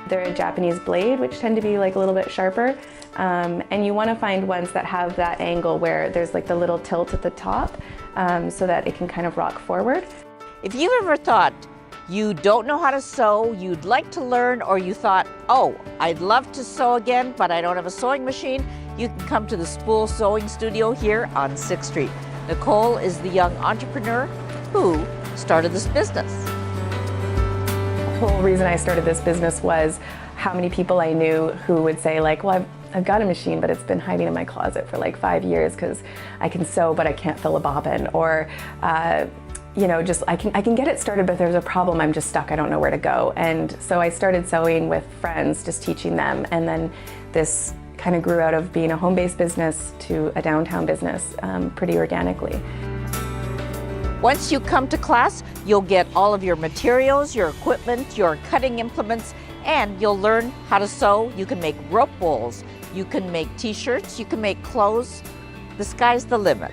They're a Japanese blade, which tend to be like a little bit sharper. And you want to find ones that have that angle where there's like the little tilt at the top so that it can kind of rock forward. If you've ever thought you don't know how to sew, you'd like to learn, or you thought, oh, I'd love to sew again, but I don't have a sewing machine, you can come to the Spool Sewing Studio here on 6th Street. Nicole is the young entrepreneur who started this business. The whole reason I started this business was how many people I knew who would say like, well, I've got a machine, but it's been hiding in my closet for like 5 years because I can sew, but I can't fill a bobbin. Or, you know, just I can get it started, but if there's a problem, I'm just stuck. I don't know where to go. And so I started sewing with friends, just teaching them. And then this kind of grew out of being a home-based business to a downtown business pretty organically. Once you come to class, you'll get all of your materials, your equipment, your cutting implements, and you'll learn how to sew. You can make rope bowls, you can make t-shirts, you can make clothes. The sky's the limit.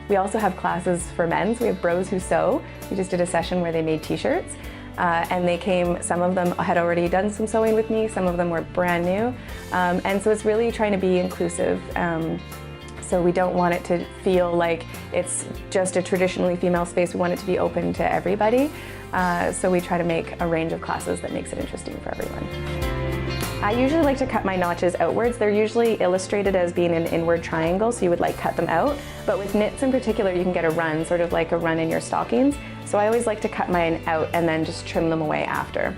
We also have classes for men. So we have Bros Who Sew. We just did a session where they made t-shirts. And they came, some of them had already done some sewing with me, some of them were brand new. And so it's really trying to be inclusive. So we don't want it to feel like it's just a traditionally female space. We want it to be open to everybody. So we try to make a range of classes that makes it interesting for everyone. I usually like to cut my notches outwards. They're usually illustrated as being an inward triangle, so you would like cut them out. But with knits in particular, you can get a run, sort of like a run in your stockings. So I always like to cut mine out and then just trim them away after.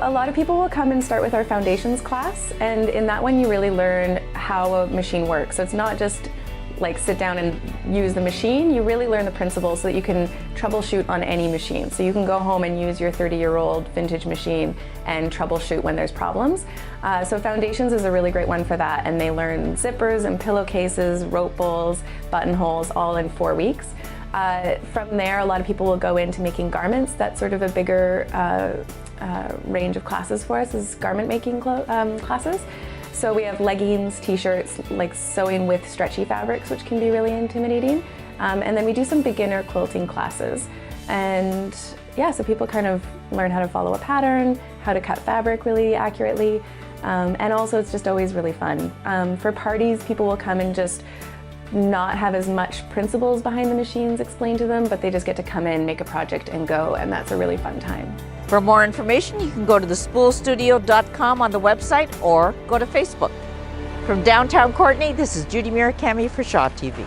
A lot of people will come and start with our foundations class, and in that one you really learn how a machine works. So it's not just like sit down and use the machine, you really learn the principles so that you can troubleshoot on any machine. So you can go home and use your 30-year-old vintage machine and troubleshoot when there's problems. So foundations is a really great one for that, and they learn zippers and pillowcases, rope bowls, buttonholes, all in 4 weeks. From there, a lot of people will go into making garments. That's sort of a bigger range of classes for us, is garment making classes. So we have leggings, t-shirts, like sewing with stretchy fabrics, which can be really intimidating. And then we do some beginner quilting classes. And yeah, so people kind of learn how to follow a pattern, how to cut fabric really accurately. And also it's just always really fun. For parties, people will come and just not have as much principles behind the machines explained to them, but they just get to come in, make a project and go, and that's a really fun time. For more information, you can go to thespoolstudio.com on the website or go to Facebook. From downtown Courtenay, this is Judy Murakami for Shaw TV.